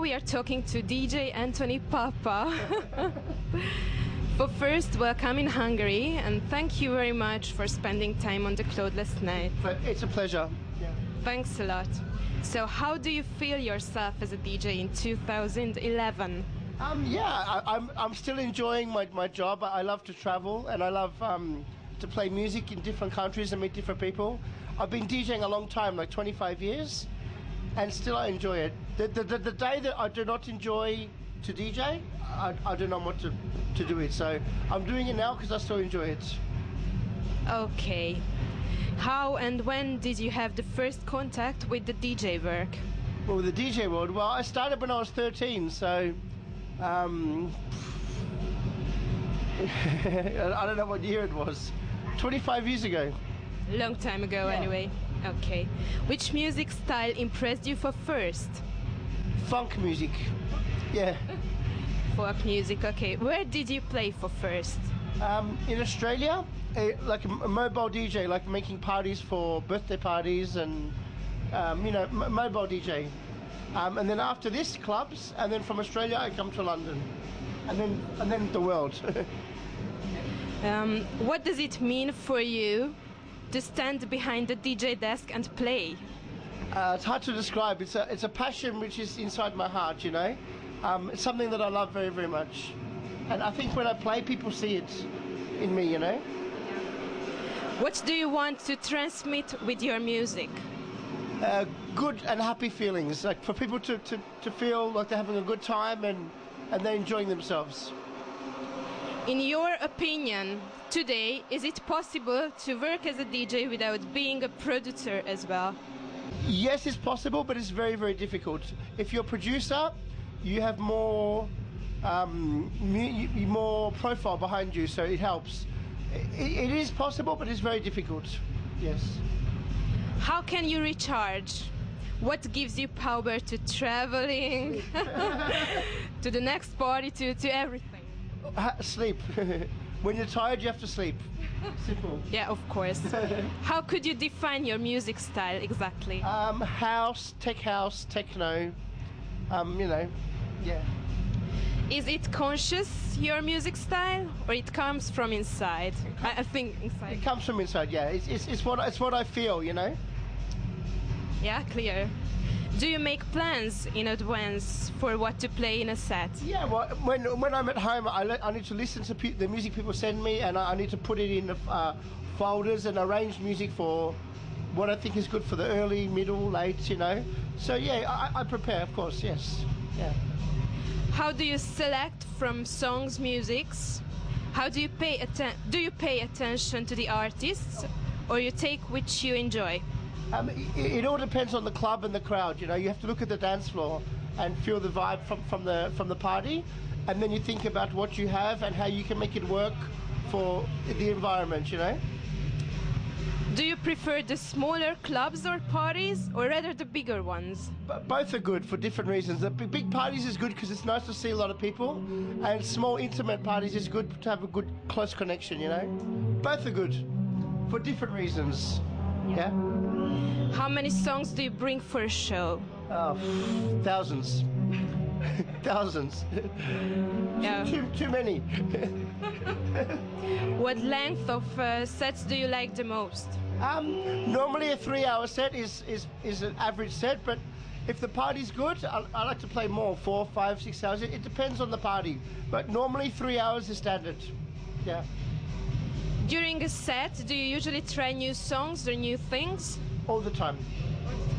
we are talking to DJ Anthony Pappa. But first, welcome in Hungary, and thank you very much for spending time on the cloud last night. It's a pleasure. Yeah. Thanks a lot. So how do you feel yourself as a DJ in 2011? I'm still enjoying my job. I love to travel, and I love to play music in different countries and meet different people. I've been DJing a long time, like 25 years, and still I enjoy it. The day that I do not enjoy to DJ, I do not want to do it. So I'm doing it now because I still enjoy it. Okay. How and when did you have the first contact with the DJ work? Well, with the DJ world, well, I started when I was 13, so I don't know what year it was. 25 years ago. Long time ago, yeah. Anyway. Okay. Which music style impressed you for first? Funk music. Yeah. Folk music, okay. Where did you play for first? In Australia, like a mobile DJ, like making parties for birthday parties and, mobile DJ. And then after this, clubs, and then from Australia I come to London. And then the world. What does it mean for you to stand behind the DJ desk and play? It's hard to describe. It's a passion which is inside my heart, you know. It's something that I love very, very much. And I think when I play, people see it in me, you know. What do you want to transmit with your music? Good and happy feelings, like for people to feel like they're having a good time and they're enjoying themselves. In your opinion, today, is it possible to work as a DJ without being a producer as well? Yes, it's possible, but it's very, very difficult. If you're a producer, you have more more profile behind you, so it helps. It is possible, but it's very difficult. Yes. How can you recharge? What gives you power to traveling, to the next party, to everything? Sleep. When you're tired, you have to sleep. Simple. Yeah, of course. How could you define your music style exactly? House, techno. Yeah. Is it conscious, your music style, or it comes from inside? I think inside. It comes from inside. Yeah. It's what I feel, you know. Yeah, clear. Do you make plans in advance for what to play in a set? Yeah, well, when I'm at home, I need to listen to the music people send me, and I need to put it in the folders and arrange music for what I think is good for the early, middle, late, you know. So yeah, I prepare, of course, yes. Yeah. How do you select from songs, musics? How do you do you pay attention to the artists, or you take which you enjoy? It all depends on the club and the crowd. You know, you have to look at the dance floor and feel the vibe from the party, and then you think about what you have and how you can make it work for the environment. You know. Do you prefer the smaller clubs or parties, or rather the bigger ones? Both are good for different reasons. The big parties is good because it's nice to see a lot of people, and small intimate parties is good to have a good close connection. You know, both are good for different reasons. Yeah. How many songs do you bring for a show? Oh, thousands. Thousands. Yeah. Too many. What length of sets do you like the most? Normally a 3-hour set is an average set, but if the party's good, I like to play more, 4, 5, 6 hours. It depends on the party, but normally 3 hours is standard. Yeah. During a set, do you usually try new songs or new things? All the time.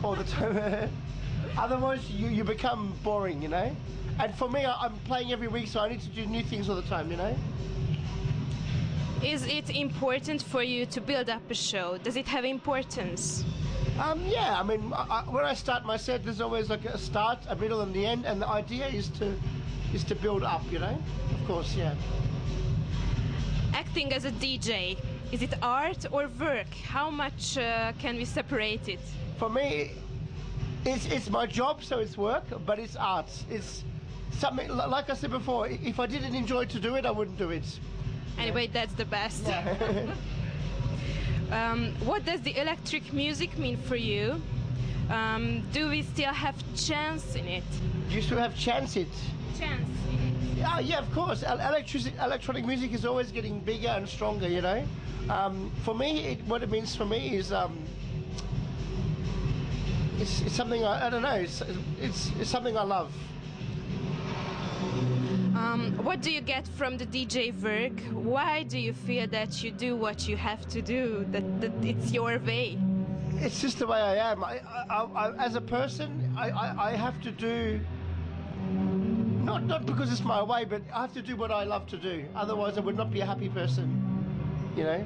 All the time. Otherwise, you become boring, you know? And for me, I'm playing every week, so I need to do new things all the time, you know? Is it important for you to build up a show? Does it have importance? Yeah, I mean, when I start my set, there's always like a start, a middle, and the end, and the idea is to build up, you know? Of course, yeah. Acting as a DJ, is it art or work? How much can we separate it? For me, it's my job, so it's work, but it's art. It's something, like I said before, if I didn't enjoy to do it, I wouldn't do it. Anyway, that's the best. Yeah. What does the electric music mean for you? Do we still have chance in it? You still have chance it. Chance. Yeah, of course. Electronic music is always getting bigger and stronger, you know. For me, what it means for me is it's something I don't know. It's something I love. What do you get from the DJ work? Why do you feel that you do what you have to do? That it's your way? It's just the way I am. As a person, I have to do. Not because it's my way, but I have to do what I love to do. Otherwise, I would not be a happy person. You know.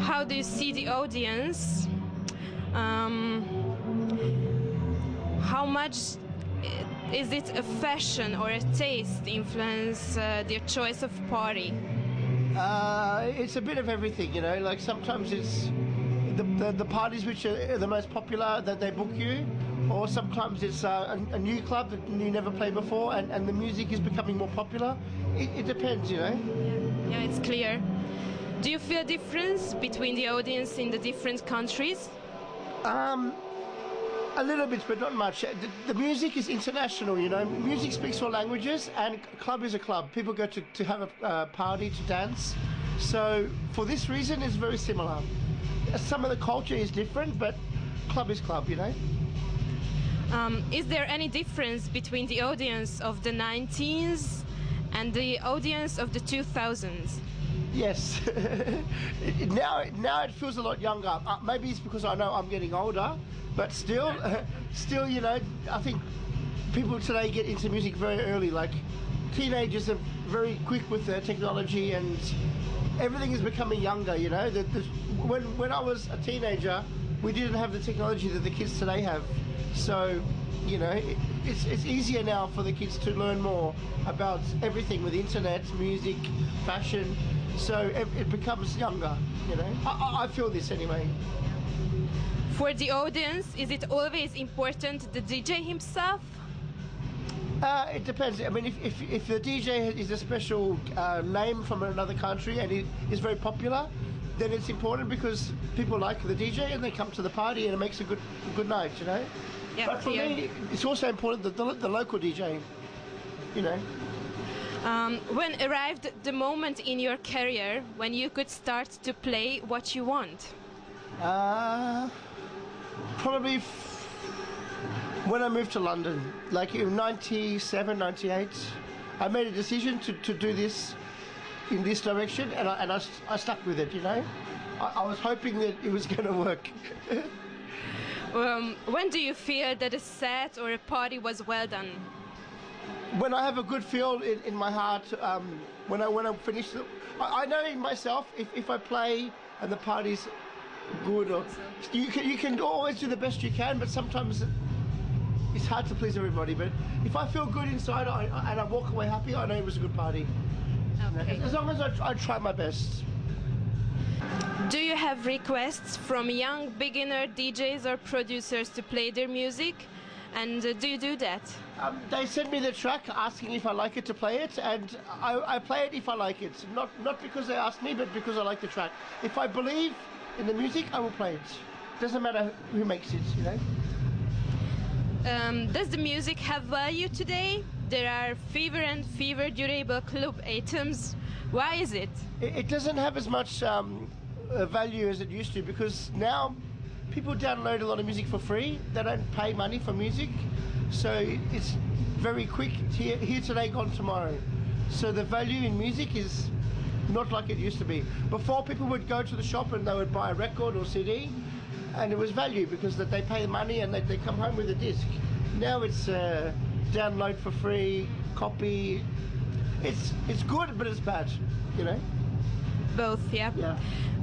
How do you see the audience? How much is it a fashion or a taste influence their choice of party? It's a bit of everything, you know. Like sometimes it's the parties which are the most popular that they book you, or sometimes it's a new club that you never played before, and the music is becoming more popular. It depends, you know. Yeah, it's clear. Do you feel a difference between the audience in the different countries? A little bit, but not much. The music is international, you know. Music speaks all languages, and club is a club. People go to have a party, to dance. So for this reason, it's very similar. Some of the culture is different, but club is club, you know. Is there any difference between the audience of the 19s and the audience of the 2000s? Yes. now it feels a lot younger. Maybe it's because I know I'm getting older, but still, you know, I think people today get into music very early. Like teenagers are very quick with their technology, and everything is becoming younger. You know, when I was a teenager, we didn't have the technology that the kids today have. So, you know, it's easier now for the kids to learn more about everything with internet, music, fashion. So it becomes younger, you know. I feel this anyway. For the audience, is it always important the DJ himself? It depends. I mean, if the DJ is a special name from another country and it is very popular, then it's important because people like the DJ and they come to the party and it makes a good night, you know. Yeah, but for me, it's also important that the local DJ, you know. When arrived the moment in your career when you could start to play what you want? Probably when I moved to London, like in 97, 98, I made a decision to do this in this direction, and I stuck with it, you know. I was hoping that it was going to work. When do you feel that a set or a party was well done? When I have a good feel in my heart, when I finish, I know in myself if I play and the party's good, or you can always do the best you can, but sometimes it's hard to please everybody. But if I feel good inside and I walk away happy, I know it was a good party. Okay. As long as I try my best. Do you have requests from young beginner DJs or producers to play their music? And do you do that? They send me the track asking if I like it to play it, and I play it if I like it. Not because they ask me, but because I like the track. If I believe in the music, I will play it. Doesn't matter who makes it, you know. Does the music have value today? There are fever and fever durable club items. Why is it? It doesn't have as much value as it used to, because now people download a lot of music for free. They don't pay money for music, so it's very quick. Here today, gone tomorrow. So the value in music is not like it used to be. Before, people would go to the shop and they would buy a record or CD, and it was value because that they pay money and they come home with a disc. Now it's download for free, copy. It's good, but it's bad, you know. Both, yeah. Yeah.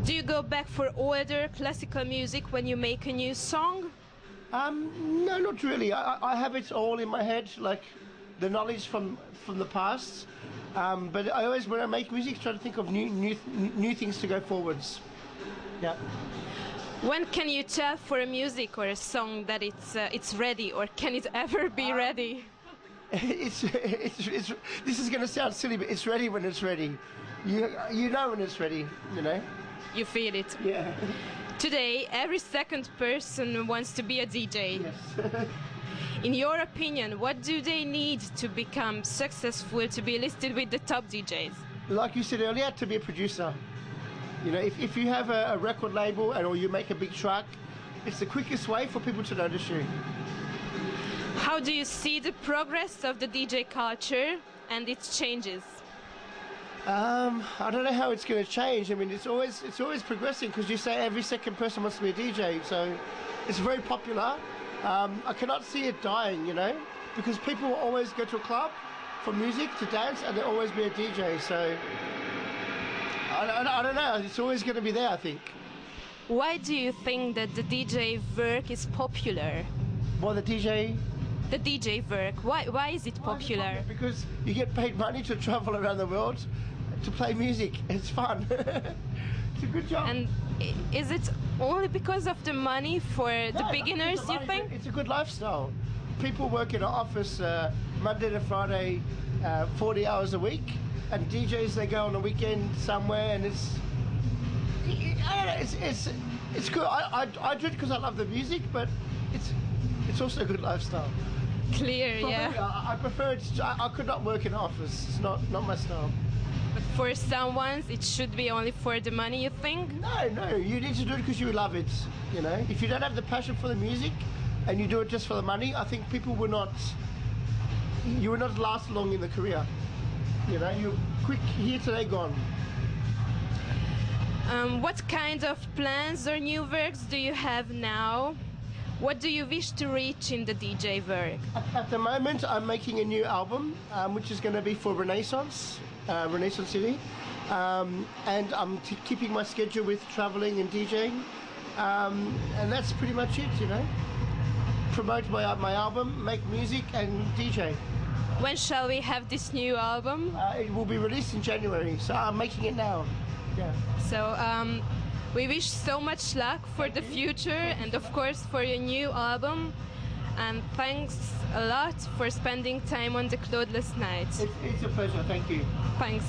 Do you go back for older classical music when you make a new song? No, not really. I have it all in my head, like the knowledge from the past. But I always, when I make music, try to think of new things to go forwards. Yeah. When can you tell for a music or a song that it's ready, or can it ever be ready? This is going to sound silly, but it's ready when it's ready. You know when it's ready, you know. You feel it. Yeah. Today, every second person wants to be a DJ. Yes. In your opinion, what do they need to become successful, to be listed with the top DJs? Like you said earlier, to be a producer. You know, if you have a record label or you make a big track, it's the quickest way for people to notice you. How do you see the progress of the DJ culture and its changes? I don't know how it's going to change. I mean, it's always progressing, because you say every second person wants to be a DJ, so it's very popular. I cannot see it dying, you know, because people will always go to a club for music, to dance, and there'll always be a DJ. So I don't know. It's always going to be there, I think. Why do you think that the DJ work is popular? Well, the DJ work. Why is it popular? Because you get paid money to travel around the world to play music. It's fun. It's a good job. And is it only because of the money for the beginners, you think? It's a good lifestyle. People work in an office Monday to Friday, 40 hours a week, and DJs, they go on a weekend somewhere, and I don't know, it's good. I do it because I love the music, but it's also a good lifestyle. Clear, yeah. Me, I prefer it. I could not work in an office. It's not my style. But for someone, it should be only for the money, you think? No. You need to do it because you love it. You know, if you don't have the passion for the music, and you do it just for the money, I think people will not last long in the career. You know, you're quick here today, gone. What kind of plans or new works do you have now? What do you wish to reach in the DJ work? At the moment, I'm making a new album, which is going to be for Renaissance City. And I'm keeping my schedule with traveling and DJing. And that's pretty much it, you know. Promote my album, make music, and DJ. When shall we have this new album? It will be released in January, so I'm making it now. Yeah. So we wish so much luck for the future, and of course for your new album. And thanks a lot for spending time on the Cloudless Night. It's a pleasure. Thank you. Thanks.